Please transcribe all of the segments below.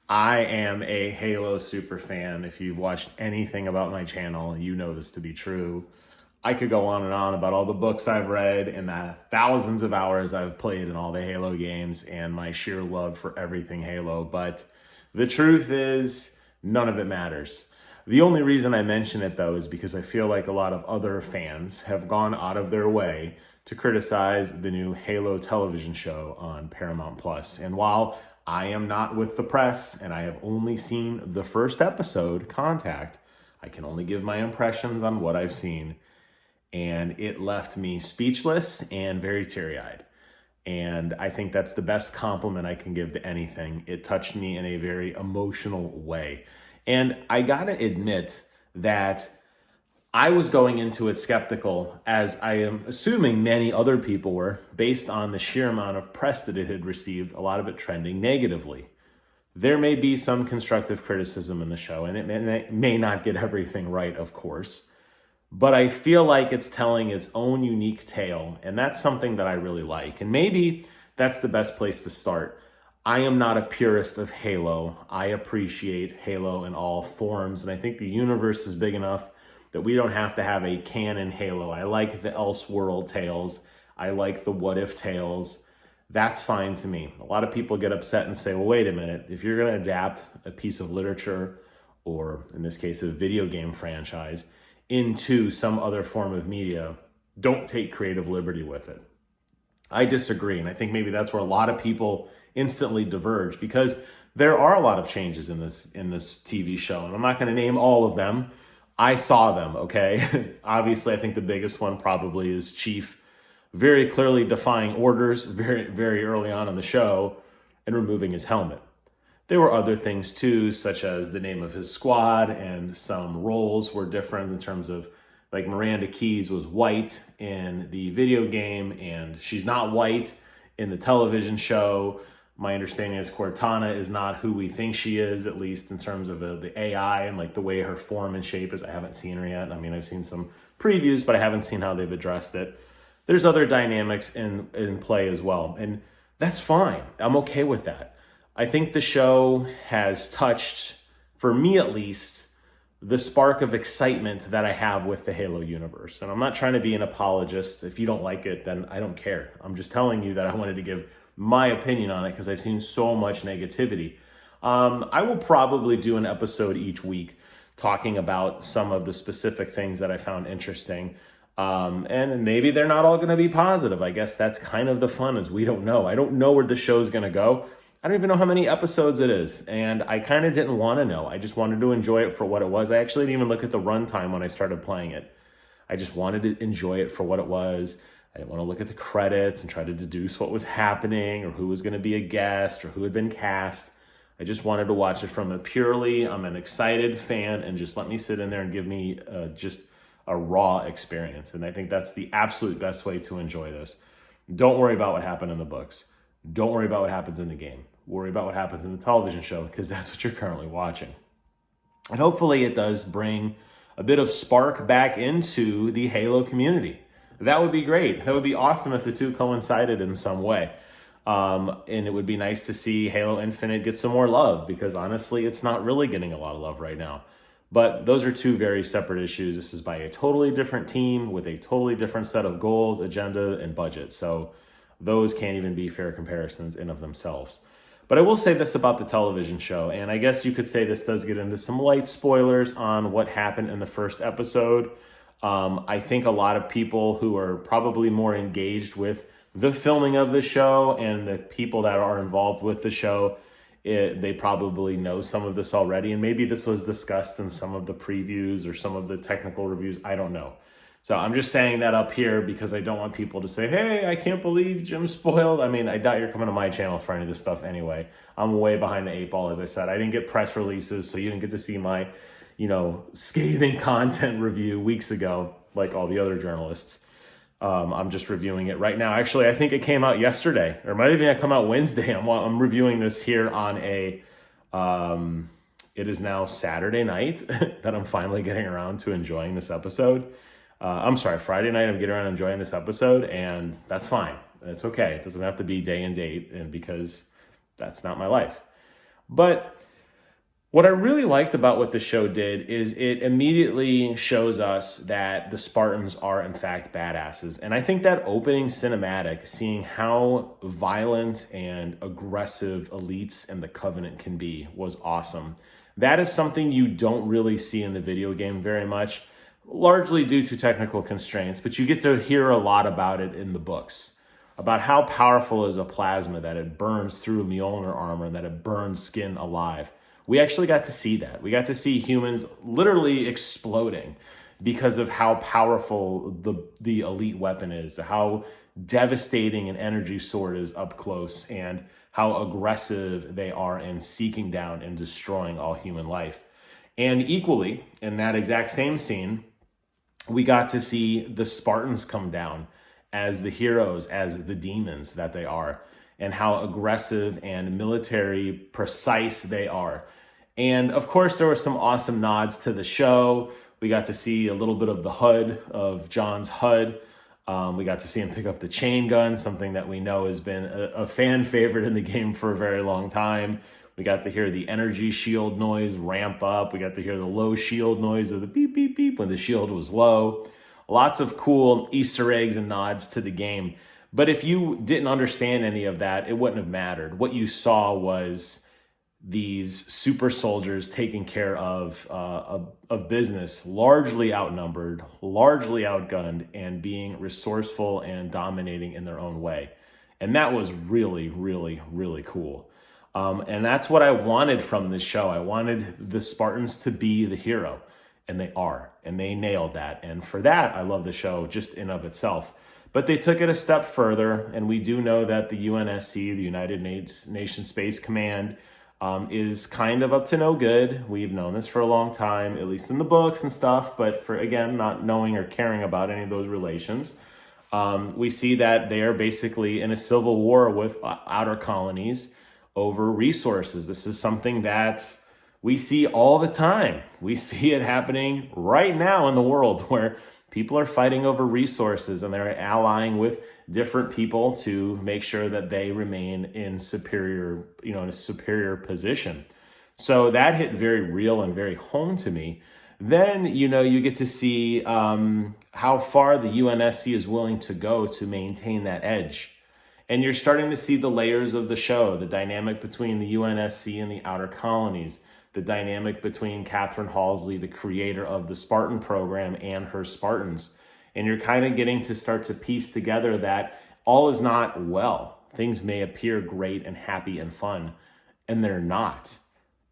I am a Halo super fan. If you've watched anything about my channel, you know this to be true. I could go on and on about all the books I've read and the thousands of hours I've played in all the Halo games and my sheer love for everything Halo. But the truth is, none of it matters. The only reason I mention it, though, is because I feel like a lot of other fans have gone out of their way to criticize the new Halo television show on Paramount Plus. And while I am not with the press and I have only seen the first episode, Contact, I can only give my impressions on what I've seen. And it left me speechless and very teary-eyed. And I think that's the best compliment I can give to anything. It touched me in a very emotional way. And I gotta admit that I was going into it skeptical, as I am assuming many other people were, based on the sheer amount of press that it had received, a lot of it trending negatively. There may be some constructive criticism in the show, and it may not get everything right, of course. But I feel like it's telling its own unique tale, and that's something that I really like. And maybe that's the best place to start. I am not a purist of Halo. I appreciate Halo in all forms, and I think the universe is big enough that we don't have to have a canon Halo. I like the Elseworld tales. I like the what if tales. That's fine to me. A lot of people get upset and say, well, wait a minute. If you're going to adapt a piece of literature, or in this case, a video game franchise, into some other form of media, don't take creative liberty with it. I disagree, and I think maybe that's where a lot of people instantly diverge, because there are a lot of changes in this TV show, and I'm not going to name all of them. I saw them, okay? Obviously, I think the biggest one probably is Chief very clearly defying orders very, very early on in the show and removing his helmet. There were other things too, such as the name of his squad, and some roles were different in terms of, like, Miranda Keyes was white in the video game, and she's not white in the television show. My understanding is Cortana is not who we think she is, at least in terms of the AI and like the way her form and shape is. I haven't seen her yet. I mean, I've seen some previews, but I haven't seen how they've addressed it. There's other dynamics in play as well, and that's fine. I'm okay with that. I think the show has touched, for me at least, the spark of excitement that I have with the Halo universe. And I'm not trying to be an apologist. If you don't like it, then I don't care. I'm just telling you that I wanted to give my opinion on it because I've seen so much negativity. I will probably do an episode each week talking about some of the specific things that I found interesting. And maybe they're not all going to be positive. I guess that's kind of the fun, is we don't know. I don't know where the show's going to go. I don't even know how many episodes it is. And I kind of didn't want to know. I just wanted to enjoy it for what it was. I actually didn't even look at the runtime when I started playing it. I just wanted to enjoy it for what it was. I didn't want to look at the credits and try to deduce what was happening or who was going to be a guest or who had been cast. I just wanted to watch it from a purely, I'm an excited fan, and just let me sit in there and give me just a raw experience. And I think that's the absolute best way to enjoy this. Don't worry about what happened in the books. Don't worry about what happens in the game. Worry about what happens in the television show, because that's what you're currently watching. And hopefully it does bring a bit of spark back into the Halo community. That would be great. That would be awesome if the two coincided in some way. And it would be nice to see Halo Infinite get some more love, because honestly, it's not really getting a lot of love right now. But those are two very separate issues. This is by a totally different team with a totally different set of goals, agenda, and budget. So those can't even be fair comparisons in of themselves. But I will say this about the television show, and I guess you could say this does get into some light spoilers on what happened in the first episode. I think a lot of people who are probably more engaged with the filming of the show and the people that are involved with the show, they probably know some of this already. And maybe this was discussed in some of the previews or some of the technical reviews. I don't know. So I'm just saying that up here because I don't want people to say, hey, I can't believe Jim spoiled. I mean, I doubt you're coming to my channel for any of this stuff anyway. I'm way behind the eight ball, as I said. I didn't get press releases, so you didn't get to see my, scathing content review weeks ago, like all the other journalists. I'm just reviewing it right now. Actually, I think it came out yesterday, or it might even come out Wednesday. I'm reviewing this here on it is now Saturday night that I'm finally getting around to enjoying this episode. Friday night I'm getting around enjoying this episode, and that's fine. It's okay. It doesn't have to be day and date, and because that's not my life. But What I really liked about what the show did is it immediately shows us that the Spartans are, in fact, badasses. And I think that opening cinematic, seeing how violent and aggressive elites and the Covenant can be, was awesome. That is something you don't really see in the video game very much, largely due to technical constraints, but you get to hear a lot about it in the books. About how powerful is a plasma, that it burns through Mjolnir armor, that it burns skin alive. We actually got to see that. We got to see humans literally exploding because of how powerful the elite weapon is, how devastating an energy sword is up close, and how aggressive they are in seeking down and destroying all human life. And equally, in that exact same scene, we got to see the Spartans come down as the heroes, as the demons that they are, and how aggressive and military precise they are. And of course, there were some awesome nods to the show. We got to see a little bit of the HUD, of John's HUD. We got to see him pick up the chain gun, something that we know has been a fan favorite in the game for a very long time. We got to hear the energy shield noise ramp up. We got to hear the low shield noise of the beep, beep, beep when the shield was low. Lots of cool Easter eggs and nods to the game. But if you didn't understand any of that, it wouldn't have mattered. What you saw was these super soldiers taking care of business, largely outnumbered, largely outgunned, and being resourceful and dominating in their own way. And that was really, really, really cool. And that's what I wanted from this show. I wanted the Spartans to be the hero, and they are, and they nailed that. And for that, I love the show just in of itself. But they took it a step further, and we do know that the UNSC, the United Nations Space Command, is kind of up to no good. We've known this for a long time, at least in the books and stuff, but for, again, not knowing or caring about any of those relations. We see that they are basically in a civil war with outer colonies over resources. This is something that we see all the time. We see it happening right now in the world, where people are fighting over resources and they're allying with different people to make sure that they remain in superior, in a superior position. So that hit very real and very home to me. Then, you get to see how far the UNSC is willing to go to maintain that edge. And you're starting to see the layers of the show, the dynamic between the UNSC and the outer colonies, the dynamic between Catherine Halsey, the creator of the Spartan program, and her Spartans. And you're kind of getting to start to piece together that all is not well. Things may appear great and happy and fun, and they're not.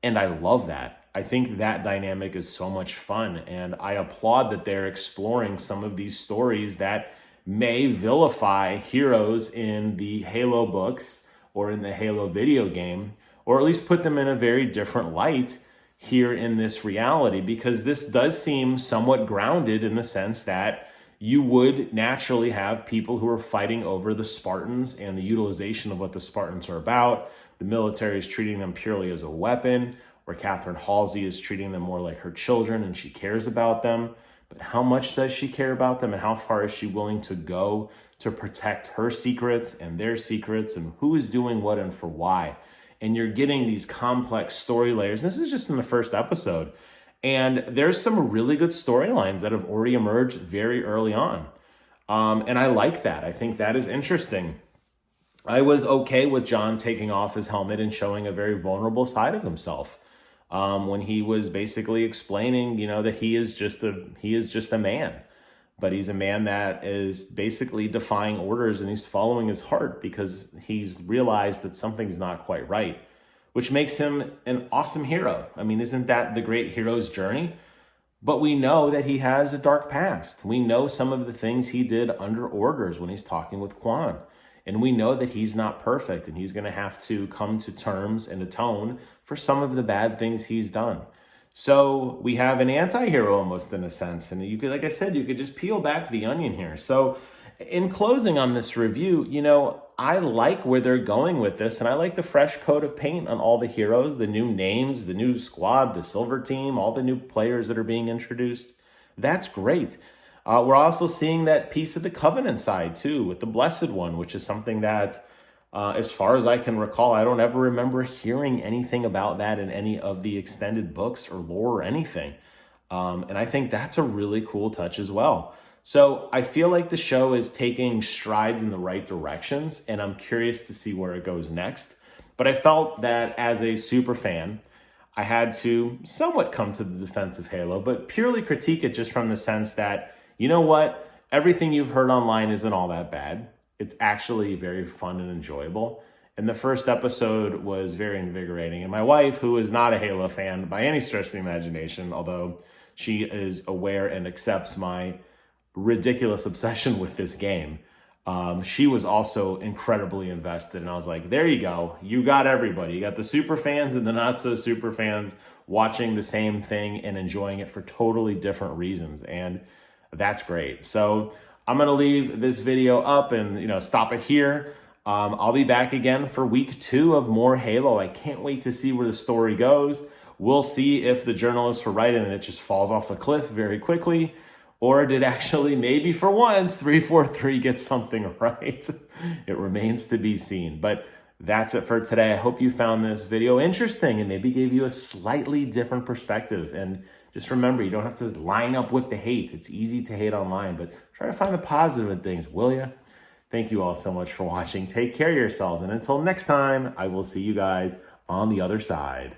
And I love that. I think that dynamic is so much fun. And I applaud that they're exploring some of these stories that may vilify heroes in the Halo books or in the Halo video game, or at least put them in a very different light here in this reality, because this does seem somewhat grounded in the sense that you would naturally have people who are fighting over the Spartans and the utilization of what the Spartans are about. The military is treating them purely as a weapon, where Catherine Halsey is treating them more like her children and she cares about them. But how much does she care about them, and how far is she willing to go to protect her secrets and their secrets, and who is doing what and for why? And you're getting these complex story layers. This is just in the first episode. And there's some really good storylines that have already emerged very early on. And I like that. I think that is interesting. I was okay with John taking off his helmet and showing a very vulnerable side of himself. When he was basically explaining, that he is just a man. But he's a man that is basically defying orders, and he's following his heart because he's realized that something's not quite right, which makes him an awesome hero. I mean, isn't that the great hero's journey? But we know that he has a dark past. We know some of the things he did under orders when he's talking with Quan. And we know that he's not perfect, and he's going to have to come to terms and atone for some of the bad things he's done. So we have an anti-hero almost, in a sense. And you could, like I said, you could just peel back the onion here. So in closing on this review, I like where they're going with this, and I like the fresh coat of paint on all the heroes, the new names, the new squad, the silver team, all the new players that are being introduced. That's great. We're also seeing that piece of the Covenant side too, with the Blessed One, which is something that As far as I can recall, I don't ever remember hearing anything about that in any of the extended books or lore or anything. And I think that's a really cool touch as well. So I feel like the show is taking strides in the right directions, and I'm curious to see where it goes next. But I felt that as a super fan, I had to somewhat come to the defense of Halo, but purely critique it just from the sense that, you know what? Everything you've heard online isn't all that bad. It's actually very fun and enjoyable. And the first episode was very invigorating. And my wife, who is not a Halo fan by any stretch of the imagination, although she is aware and accepts my ridiculous obsession with this game, she was also incredibly invested. And I was like, there you go. You got everybody. You got the super fans and the not so super fans watching the same thing and enjoying it for totally different reasons. And that's great. So I'm going to leave this video up and, stop it here. I'll be back again for week 2 of more Halo. I can't wait to see where the story goes. We'll see if the journalists were right and it just falls off a cliff very quickly, or did actually, maybe for once, 343 get something right. It remains to be seen. But that's it for today. I hope you found this video interesting and maybe gave you a slightly different perspective. And just remember, you don't have to line up with the hate. It's easy to hate online, but try to find the positive in things, will you? Thank you all so much for watching. Take care of yourselves. And until next time, I will see you guys on the other side.